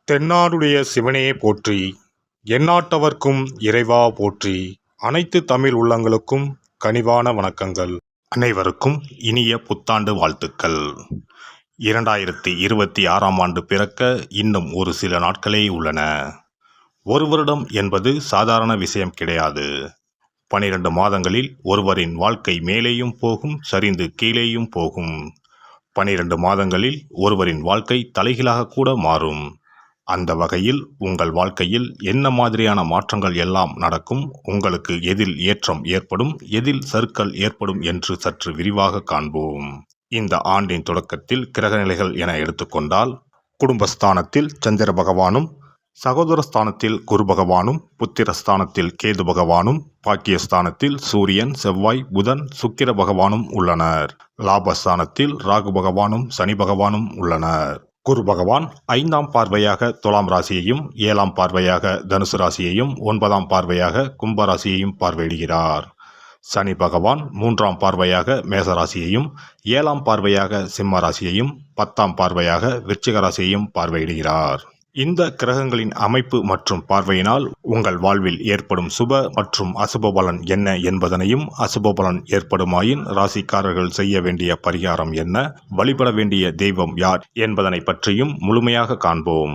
தென்னாடுடைய சிவனே போற்றி, எந்நாட்டவர்க்கும் இறைவா போற்றி. அனைத்து தமிழ் உள்ளங்களுக்கும் கனிவான வணக்கங்கள். அனைவருக்கும் இனிய புத்தாண்டு வாழ்த்துக்கள். 2026ஆம் ஆண்டு பிறக்க இன்னும் ஒரு சில நாட்களே உள்ளன. ஒரு வருடம் என்பது சாதாரண விஷயம் கிடையாது. 12 மாதங்களில் ஒருவரின் வாழ்க்கை மேலேயும் போகும், சரிந்து கீழேயும் போகும். 12 மாதங்களில் ஒருவரின் வாழ்க்கை தலைகீழாக கூட மாறும். அந்த வகையில் உங்கள் வாழ்க்கையில் என்ன மாதிரியான மாற்றங்கள் எல்லாம் நடக்கும், உங்களுக்கு எதில் ஏற்றம் ஏற்படும், எதில் சறுக்கல் ஏற்படும் என்று சற்று விரிவாக காண்போம். இந்த ஆண்டின் தொடக்கத்தில் கிரகநிலைகள் என எடுத்துக்கொண்டால், குடும்பஸ்தானத்தில் சந்திர பகவானும், சகோதரஸ்தானத்தில் குரு பகவானும், புத்திரஸ்தானத்தில் கேது பகவானும், பாக்கியஸ்தானத்தில் சூரியன், செவ்வாய், புதன், சுக்கிர பகவானும் உள்ளனர். லாபஸ்தானத்தில் ராகு பகவானும் சனி பகவானும் உள்ளனர். குரு பகவான் 5ஆம் பார்வையாக துலாம் ராசியையும், 7ஆம் பார்வையாக தனுசு ராசியையும், 9ஆம் பார்வையாக கும்ப ராசியையும் பார்வையிடுகிறார். சனி பகவான் 3ஆம் பார்வையாக மேச ராசியையும், 7ஆம் பார்வையாக சிம்ம ராசியையும், 10ஆம் பார்வையாக விருச்சிக ராசியையும் பார்வையிடுகிறார். இந்த கிரகங்களின் அமைப்பு மற்றும் பார்வையினால் உங்கள் வாழ்வில் ஏற்படும் சுப மற்றும் அசுப பலன் என்ன என்பதனையும், அசுப பலன் ஏற்படுமாயின் ராசிக்காரர்கள் செய்ய வேண்டிய பரிகாரம் என்ன, வழிபட வேண்டிய தெய்வம் யார் என்பதனை பற்றியும் முழுமையாக காண்போம்.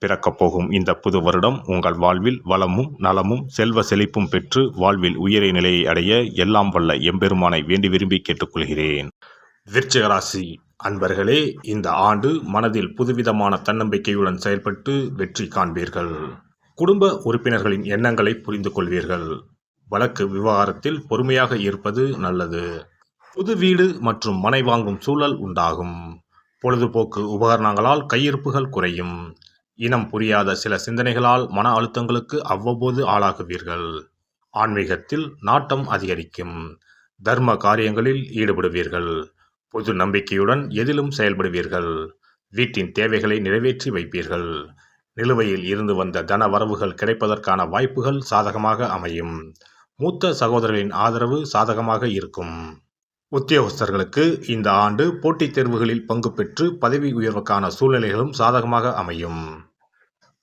பிறக்கப் போகும் இந்த புது வருடம் உங்கள் வாழ்வில் வளமும் நலமும் செல்வ செழிப்பும் பெற்று வாழ்வில் உயரிய நிலையை அடைய எல்லாம் வல்ல எம்பெருமானை வேண்டி விரும்பி கேட்டுக்கொள்கிறேன். விருச்சிக ராசி அன்பர்களே, இந்த ஆண்டு மனதில் புதுவிதமான தன்னம்பிக்கையுடன் செயல்பட்டு வெற்றி காண்பீர்கள். குடும்ப உறுப்பினர்களின் எண்ணங்களை புரிந்து கொள்வீர்கள். வழக்கு விவகாரத்தில் பொறுமையாக இருப்பது நல்லது. புது வீடு மற்றும் மனை வாங்கும் சூழல் உண்டாகும். பொழுதுபோக்கு உபகரணங்களால் கையிருப்புகள் குறையும். இனம் புரியாத சில சிந்தனைகளால் மன அழுத்தங்களுக்கு அவ்வப்போது ஆளாகுவீர்கள். ஆன்மீகத்தில் நாட்டம் அதிகரிக்கும். தர்ம காரியங்களில் ஈடுபடுவீர்கள். பொது நம்பிக்கையுடன் எதிலும் செயல்படுவீர்கள். வீட்டின் தேவைகளை நிறைவேற்றி வைப்பீர்கள். நிலுவையில் இருந்து வந்த தன வரவுகள் கிடைப்பதற்கான வாய்ப்புகள் சாதகமாக அமையும். மூத்த சகோதரர்களின் ஆதரவு சாதகமாக இருக்கும். உத்தியோகஸ்தர்களுக்கு இந்த ஆண்டு போட்டித் தேர்வுகளில் பங்கு பெற்று பதவி உயர்வுக்கான சூழ்நிலைகளும் சாதகமாக அமையும்.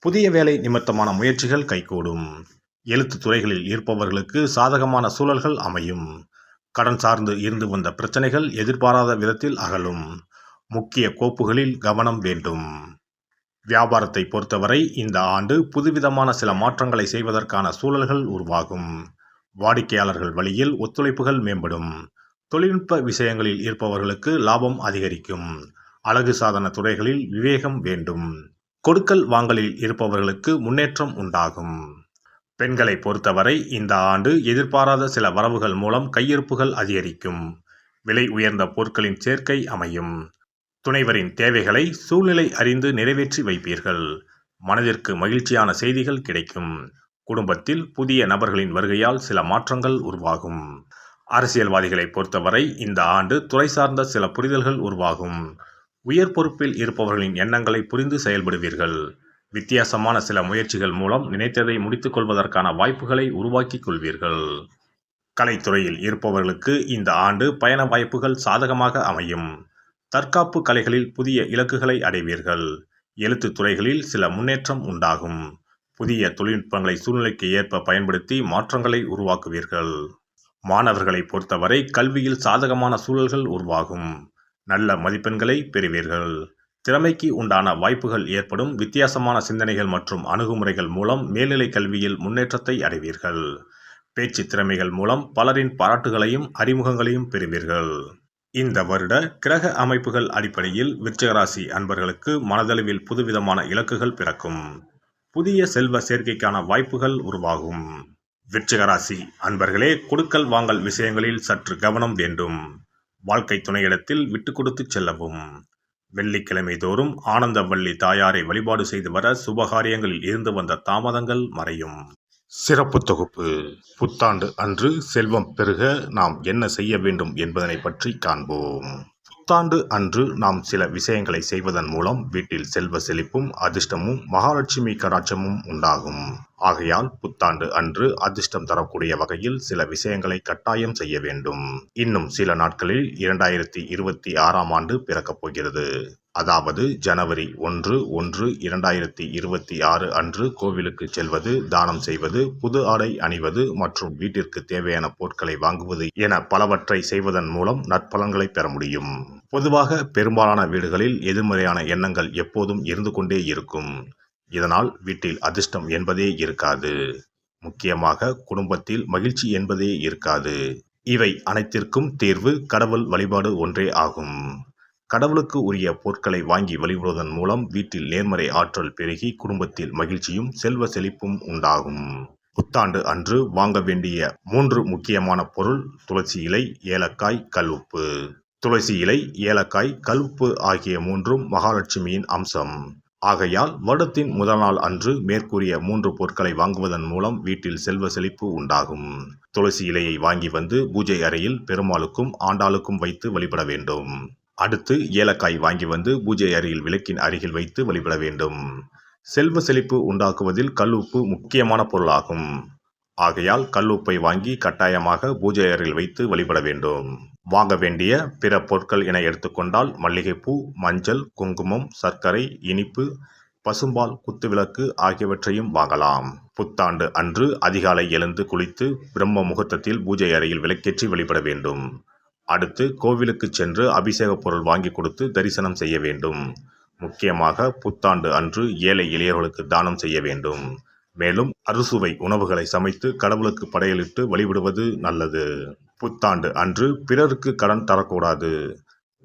புதிய வேலை நிமித்தமான முயற்சிகள் கைகூடும். எழுத்து துறைகளில் இருப்பவர்களுக்கு சாதகமான சூழல்கள் அமையும். கடன் சார்ந்து இருந்து வந்த பிரச்சனைகள் எதிர்பாராத விதத்தில் அகலும். முக்கிய கோப்புகளில் கவனம் வேண்டும். வியாபாரத்தை பொறுத்தவரை இந்த ஆண்டு புதுவிதமான சில மாற்றங்களை செய்வதற்கான சூழல்கள் உருவாகும். வாடிக்கையாளர்கள் வழியில் ஒத்துழைப்புகள் மேம்படும். தொழில்நுட்ப விஷயங்களில் இருப்பவர்களுக்கு லாபம் அதிகரிக்கும். அழகு சாதன துறைகளில் விவேகம் வேண்டும். கொடுக்கல் வாங்கலில் இருப்பவர்களுக்கு முன்னேற்றம் உண்டாகும். பெண்களை பொறுத்தவரை இந்த ஆண்டு எதிர்பாராத சில வரவுகள் மூலம் கையிருப்புகள் அதிகரிக்கும். விலை உயர்ந்த பொருட்களின் சேர்க்கை அமையும். துணைவரின் தேவைகளை சூழ்நிலை அறிந்து நிறைவேற்றி வைப்பீர்கள். மனதிற்கு மகிழ்ச்சியான செய்திகள் கிடைக்கும். குடும்பத்தில் புதிய நபர்களின் வருகையால் சில மாற்றங்கள் உருவாகும். அரசியல்வாதிகளை பொறுத்தவரை இந்த ஆண்டு துறை சார்ந்த சில புரிதல்கள் உருவாகும். உயர் பொறுப்பில் இருப்பவர்களின் எண்ணங்களை புரிந்து செயல்படுவீர்கள். வித்தியாசமான சில முயற்சிகள் மூலம் நினைத்ததை முடித்துக் கொள்வதற்கான வாய்ப்புகளை உருவாக்கிக் கொள்வீர்கள். கலைத்துறையில் இருப்பவர்களுக்கு இந்த ஆண்டு பயண வாய்ப்புகள் சாதகமாக அமையும். தற்காப்பு கலைகளில் புதிய இலக்குகளை அடைவீர்கள். எழுத்து துறைகளில் சில முன்னேற்றம் உண்டாகும். புதிய தொழில்நுட்பங்களை சூழ்நிலைக்கு ஏற்ப பயன்படுத்தி மாற்றங்களை உருவாக்குவீர்கள். மாணவர்களை பொறுத்தவரை கல்வியில் சாதகமான சூழல்கள் உருவாகும். நல்ல மதிப்பெண்களை பெறுவீர்கள். திறமைக்கு உண்டான வாய்ப்புகள் ஏற்படும். வித்தியாசமான சிந்தனைகள் மற்றும் அணுகுமுறைகள் மூலம் மேல்நிலை கல்வியில் முன்னேற்றத்தை அடைவீர்கள். பேச்சு திறமைகள் மூலம் பலரின் பாராட்டுகளையும் அறிமுகங்களையும் பெறுவீர்கள். இந்த வருட கிரக அமைப்புகள் அடிப்படையில் விருச்சிக ராசி அன்பர்களுக்கு மனதளவில் புதுவிதமான இலக்குகள் பிறக்கும். புதிய செல்வ சேர்க்கைக்கான வாய்ப்புகள் உருவாகும். விருச்சிக ராசி அன்பர்களே, கொடுக்கல் வாங்கல் விஷயங்களில் சற்று கவனம் வேண்டும். வாழ்க்கை துணையிடத்தில் விட்டு கொடுத்து செல்லவும். வெள்ளிக்கிழமை தோறும் ஆனந்தவள்ளி தாயாரை வழிபாடு செய்து வர சுபகாரியங்களில் இருந்து வந்த தாமதங்கள் மறையும். சிறப்பு தொகுப்பு. புத்தாண்டு அன்று செல்வம் பெருக நாம் என்ன செய்ய வேண்டும் என்பதனை பற்றி காண்போம். புத்தாண்டு அன்று நாம் சில விஷயங்களை செய்வதன் மூலம் வீட்டில் செல்வ செழிப்பும் அதிர்ஷ்டமும் மகாலட்சுமி கடாட்சமும் உண்டாகும். ஆகையால் புத்தாண்டு அன்று அதிர்ஷ்டம் தரக்கூடிய வகையில் சில விஷயங்களை கட்டாயம் செய்ய வேண்டும். இன்னும் சில நாட்களில் 2026ஆம் ஆண்டு பிறக்கப் போகிறது. அதாவது ஜனவரி 1/1/2026 அன்று கோவிலுக்கு செல்வது, தானம் செய்வது, புது ஆடை அணிவது மற்றும் வீட்டிற்கு தேவையான பொருட்களை வாங்குவது என பலவற்றை செய்வதன் மூலம் நற்பலன்களை பெற முடியும். பொதுவாக பெரும்பாலான வீடுகளில் எதிர்மறையான எண்ணங்கள் எப்போதும் இருந்து கொண்டே இருக்கும். இதனால் வீட்டில் அதிர்ஷ்டம் என்பதே இருக்காது. முக்கியமாக குடும்பத்தில் மகிழ்ச்சி என்பதே இருக்காது. இவை அனைத்திற்கும் தீர்வு கடவுள் வழிபாடு ஒன்றே ஆகும். கடவுளுக்கு உரிய பொருட்களை வாங்கி வழிபடுவதன் மூலம் வீட்டில் நேர்மறை ஆற்றல் பெருகி குடும்பத்தில் மகிழ்ச்சியும் செல்வ செழிப்பும் உண்டாகும். புத்தாண்டு அன்று வாங்க வேண்டிய 3 முக்கியமான பொருள்: துளசி இலை, ஏலக்காய், கல்உப்பு. துளசி இலை, ஏலக்காய், கல்உப்பு ஆகிய 3ம் மகாலட்சுமியின் அம்சம். ஆகையால் வருடத்தின் முதல் நாள் அன்று மேற்கூறிய 3 பொருட்களை வாங்குவதன் மூலம் வீட்டில் செல்வ செழிப்பு உண்டாகும். துளசி இலையை வாங்கி வந்து பூஜை அறையில் பெருமாளுக்கும் ஆண்டாளுக்கும் வைத்து வழிபட வேண்டும். அடுத்து ஏலக்காய் வாங்கி வந்து பூஜை அறையில் விளக்கின் அருகில் வைத்து வழிபட வேண்டும். செல்வ செழிப்பு உண்டாக்குவதில் கல்உப்பு முக்கியமான பொருளாகும். ஆகையால் கல்உப்பை வாங்கி கட்டாயமாக பூஜை அறையில் வைத்து வழிபட வேண்டும். வாங்க வேண்டிய பிற பொருட்கள் என எடுத்துக்கொண்டால் மல்லிகைப்பூ, மஞ்சள், குங்குமம், சர்க்கரை, இனிப்பு, பசும்பால், குத்துவிளக்கு ஆகியவற்றையும் வாங்கலாம். புத்தாண்டு அன்று அதிகாலை எழுந்து குளித்து பிரம்ம முகூர்த்தத்தில் பூஜை அறையில் விளக்கேற்றி வழிபட வேண்டும். அடுத்து கோவிலுக்கு சென்று அபிஷேக பொருள் வாங்கி கொடுத்து தரிசனம் செய்ய வேண்டும். முக்கியமாக புத்தாண்டு அன்று ஏழை எளியவர்களுக்கு தானம் செய்ய வேண்டும். மேலும் அறுசுவை உணவுகளை சமைத்து கடவுளுக்கு படையலிட்டு வழிபடுவது நல்லது. புத்தாண்டு அன்று பிறருக்கு கடன் தரக்கூடாது.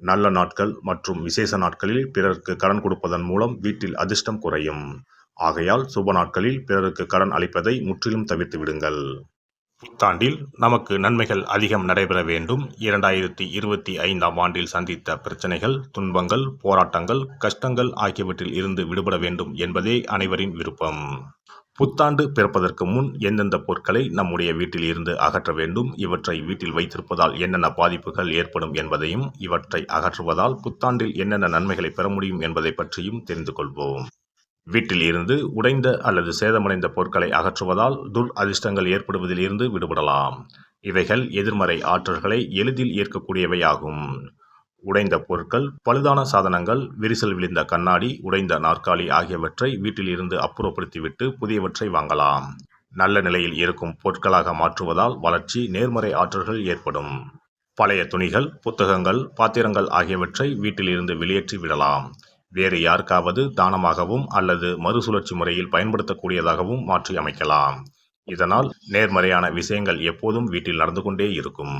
நல்ல நாட்கள் மற்றும் விசேஷ நாட்களில் பிறருக்கு கடன் கொடுப்பதன் மூலம் வீட்டில் அதிர்ஷ்டம் குறையும். ஆகையால் சுப நாட்களில் பிறருக்கு கடன் அளிப்பதை முற்றிலும் தவிர்த்து விடுங்கள். புத்தாண்டில் நமக்கு நன்மைகள் அதிகம் நடைபெற வேண்டும். 2025ஆம் ஆண்டில் சந்தித்த பிரச்சனைகள், துன்பங்கள், போராட்டங்கள், கஷ்டங்கள் ஆகியவற்றில் இருந்து விடுபட வேண்டும் என்பதே அனைவரின் விருப்பம். புத்தாண்டு பிறப்பதற்கு முன் எந்தெந்த பொருட்களை நம்முடைய வீட்டில் இருந்து அகற்ற வேண்டும், இவற்றை வீட்டில் வைத்திருப்பதால் என்னென்ன பாதிப்புகள் ஏற்படும் என்பதையும், இவற்றை அகற்றுவதால் புத்தாண்டில் என்னென்ன நன்மைகளை பெற முடியும் என்பதை பற்றியும் தெரிந்து கொள்வோம். வீட்டில் இருந்து உடைந்த அல்லது சேதமடைந்த பொருட்களை அகற்றுவதால் அதிர்ஷ்டங்கள் ஏற்படுவதில் இருந்து விடுபடலாம். இவைகள் எதிர்மறை ஆற்றல்களை எளிதில் ஏற்கக்கூடியவையாகும். உடைந்த பொருட்கள், பழுதான சாதனங்கள், விரிசல் விழுந்த கண்ணாடி, உடைந்த நாற்காலி ஆகியவற்றை வீட்டில் இருந்து அப்புறப்படுத்திவிட்டு புதியவற்றை வாங்கலாம். நல்ல நிலையில் இருக்கும் பொருட்களாக மாற்றுவதால் வளர்ச்சி, நேர்மறை ஆற்றல்கள் ஏற்படும். பழைய துணிகள், புத்தகங்கள், பாத்திரங்கள் ஆகியவற்றை வீட்டில் இருந்து வெளியேற்றி விடலாம். வேறு யாருக்காவது தானமாகவும் அல்லது மறுசுழற்சி முறையில் பயன்படுத்தக்கூடியதாகவும் மாற்றி அமைக்கலாம். இதனால் நேர்மறையான விஷயங்கள் எப்போதும் வீட்டில் நடந்து கொண்டே இருக்கும்.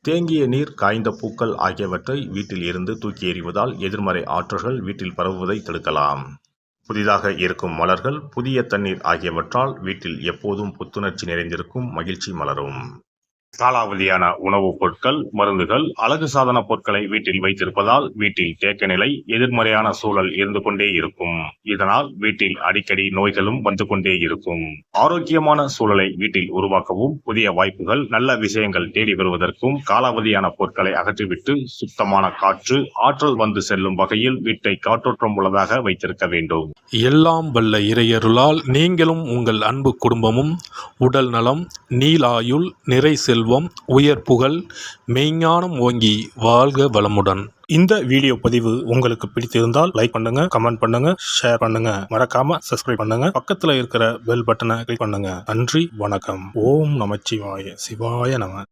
தேங்கிய நீர், காய்ந்த பூக்கள் ஆகியவற்றை வீட்டில் இருந்து தூக்கி எறிவதால் எதிர்மறை ஆற்றல்கள் வீட்டில் பரவுவதை தடுக்கலாம். புதிதாக இருக்கும் மலர்கள், புதிய தண்ணீர் ஆகியவற்றால் வீட்டில் எப்போதும் புத்துணர்ச்சி நிறைந்திருக்கும், மகிழ்ச்சி மலரும். காலாவதியான உணவுப் பொருட்கள், மருந்துகள், அழகு சாதன பொருட்களை வீட்டில் வைத்திருப்பதால் வீட்டில் தேக்க நிலை, எதிர்மறையான சூழல் இருந்து கொண்டே இருக்கும். இதனால் வீட்டில் அடிக்கடி நோய்களும் வந்து கொண்டே இருக்கும். ஆரோக்கியமான சூழலை வீட்டில் உருவாக்கவும், புதிய வாய்ப்புகள், நல்ல விஷயங்கள் தேடி வருவதற்கும் காலாவதியான பொருட்களை அகற்றிவிட்டு சுத்தமான காற்று, ஆற்றல் வந்து செல்லும் வகையில் வீட்டை காற்றோட்டம் உள்ளதாக வைத்திருக்க வேண்டும். எல்லாம் வல்ல இறையருளால் நீங்களும் உங்கள் அன்பு குடும்பமும் உடல் நலம், நீலாயுள், நிறை செல்வம், உயர் புகழ், மெய்ஞானம் ஓங்கி வாழ்க வளமுடன். இந்த வீடியோ பதிவு உங்களுக்கு பிடித்திருந்தால் லைக் பண்ணுங்க, கமெண்ட் பண்ணுங்க, ஷேர் பண்ணுங்க, மறக்காம சப்ஸ்கிரைப் பண்ணுங்க, பக்கத்துல இருக்கிற பெல் பட்டனை கிளிக் பண்ணுங்க. நன்றி, வணக்கம். ஓம் நமச்சிவாய. சிவாய நம.